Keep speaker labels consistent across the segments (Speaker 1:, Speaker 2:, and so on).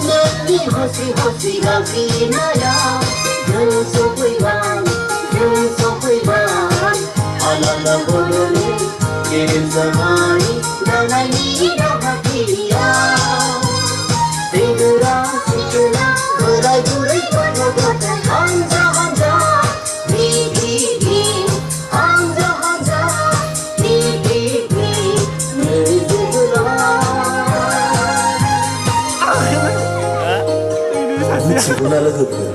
Speaker 1: नन्ही हँसी हँसी गाभिनाया धन सबैलाई अलग बोलोले के जमानी दनाई नभकिया तेरा सिकला गराई दुरै पढो गता हन्जा हन्जा भिभी हन्जा हन्जा भिभी
Speaker 2: 미치구나 그거.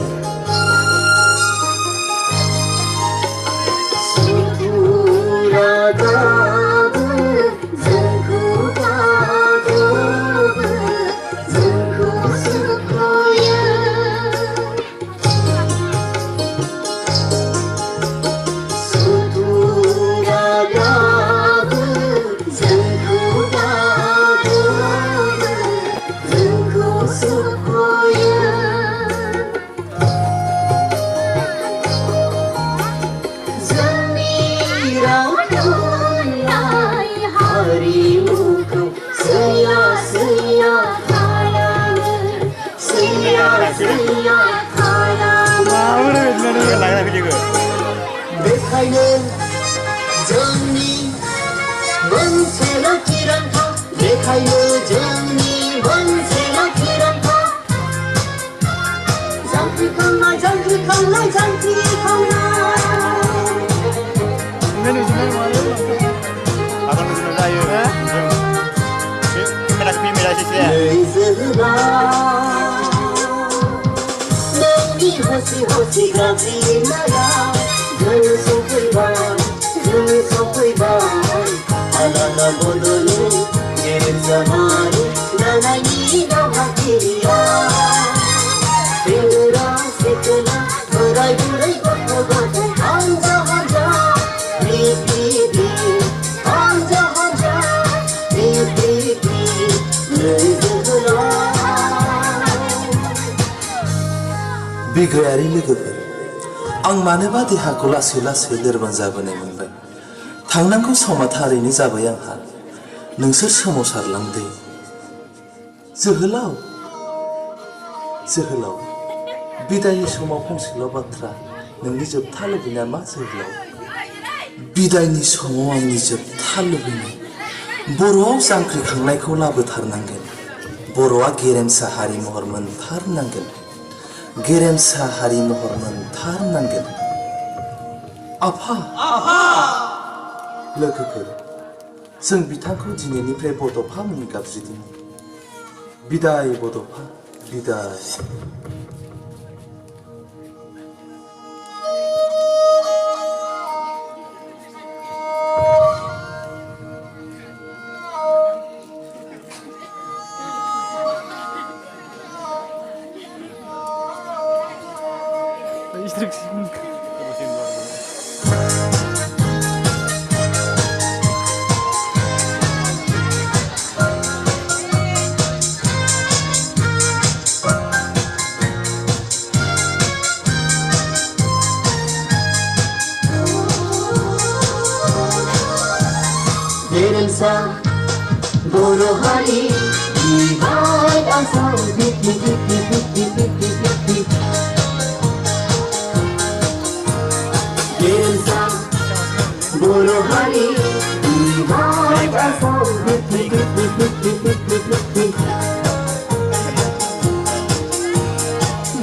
Speaker 1: देखाइनो जोंनि मोनसेल' थिरांथा देखाइनो जोंनि मोनसेल' थिरांथा जांख्रिखांनाय जांख्रिखांनाय नोंनि हँसि हँसि गाभिनाया धन सफैबाय अलग बोलोले के जमानी दनाई नभकिया तेरा सिकला गराई दुरै पढो गता हन्जा हन्जा भिभी हन्जा हन्जा भिभी
Speaker 2: बिग्रायारि लोगोफोर आं मानोबा देहाखौ लासै लासै लोरबां जाबोनाय मोनबाय थांनांगौ समा थारैनो जाबाय आंहा नोंसोर सोमावसारलांदो जोहोलाव जोहोलाव बिदायनि समाव फंसेल' बाथ्रा नोंनि जोबथा लुबैनाया मा जोहोलाव बिदायनि समाव आंनि जोबथा लुबैनाय बर'आव जांख्रिखांनायखौ लाबोथारनांगोन बर'आ गेरेमसा हारि महर मोनथारनांगोन गेरेमसा हारि महर मोनथारनांगोन आफा लोगोफोर जों बिथांखौ दिनैनिफ्राय बड'फा मुङै गाबज्रिदों बिदाय बड'फा बिदाय
Speaker 1: गेरेमसा बर' हारि बिबाय Assam VP VP VP VP VP गेरेमसा बर' हारि बिबाय Assam VP VP VP VP VP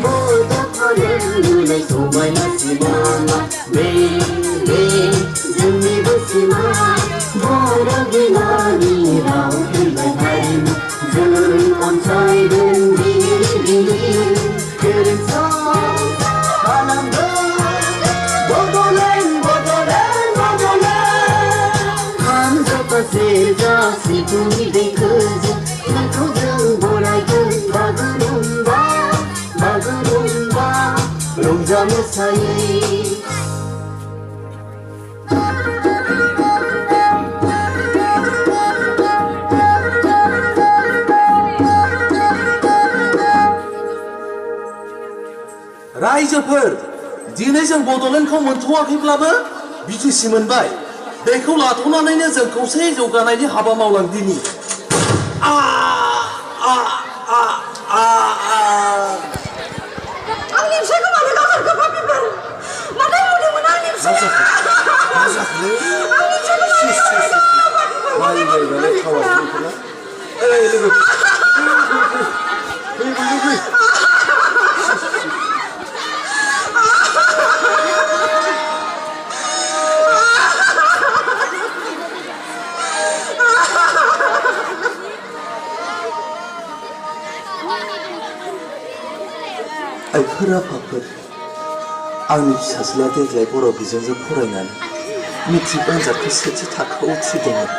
Speaker 1: बड'फानि लुनाय समायना सिमामा बे जोंनि सिमा बर' बिमानि राव थुनलाइ हारिमु जों अनसायदों गेरेमसा खालामदों बड'लेण्ड बड'लेण्ड बड'लेण्ड मोसायै
Speaker 2: रायजोफोर दिनै जों बड'लेण्डखौ मोनथ'वाखैब्लाबो बिटिसि मोनबाय बेखौ लाथ'नानैनो जों खौसेयै जौगानायनि हाबा मावलांदिनि
Speaker 3: आंनि फिसायखौ मानो गावथारखो पापिफोर मानो बुंदोंमोन आंनि फिसाया आंनि फिसायखौ मानो
Speaker 2: आइफोर आफाफोर आंनि फिसाज्लाया देग्लाय बर' बिजोंजों फरायनानै मेट्रिक आनजादखौ सेथि थाखोआव उथ्रिदोंमोन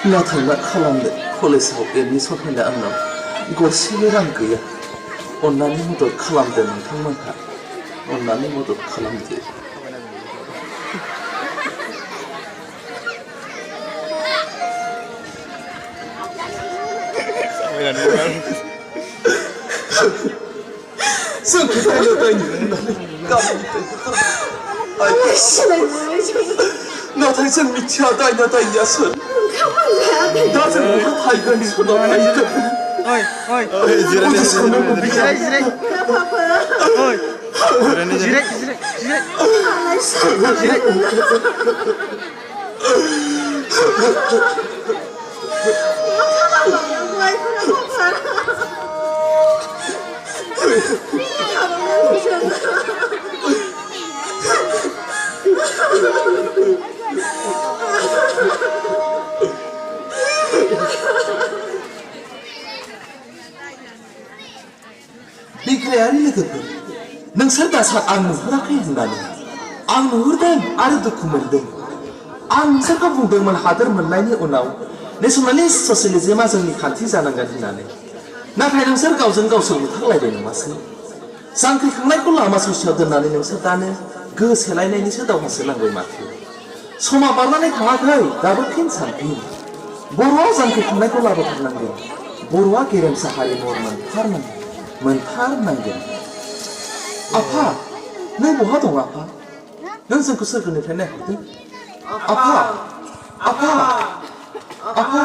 Speaker 2: नाथाय मा खालामनो कलेजाव एडमिसन होनो आंनाव गरसेबो रां गैया अन्नानै मदद खालामदो नोंथांमोनहा अन्नानै मदद खालामदो जोंखौ दायना दायनि होननानै गामिनिफ्राय नाथाय जों मिथिया दायना दायनिया सोर दा जों बहा थायगोन सोरनाव बिग्रायारि लोगोफोर नोंसोर दासा आं नुहुराखै होननानै आं नुहुरदों आरो दुखु मोनदों आं नोंसोरखौ बुंदोंमोन हादोर मोननायनि उनाव नेसनेलिस्ट ससियेलिज्मआ जोंनि खान्थि जानांगोन होननानै नाथाय नोंसोर गावजों गावसोर बुथारलायबाय नङासै जांख्रिखांनायखौ लामा ससेयाव दोननानै नोंसोर दानो गोहो सेलायनायनिसो दावहासो नांबाय माथो समा बारनानै थाङाखै दाबो फिन सानफिन बर'आ जांख्रिखांनायखौ लाबोथारनांगोन बर'आ गेरेमसा हारि महर मोनथारनांगोन आफा नों बहा दं आफा नों जोंखौ सोरगोनिफ्राय नायहरदों आफा आफा आफा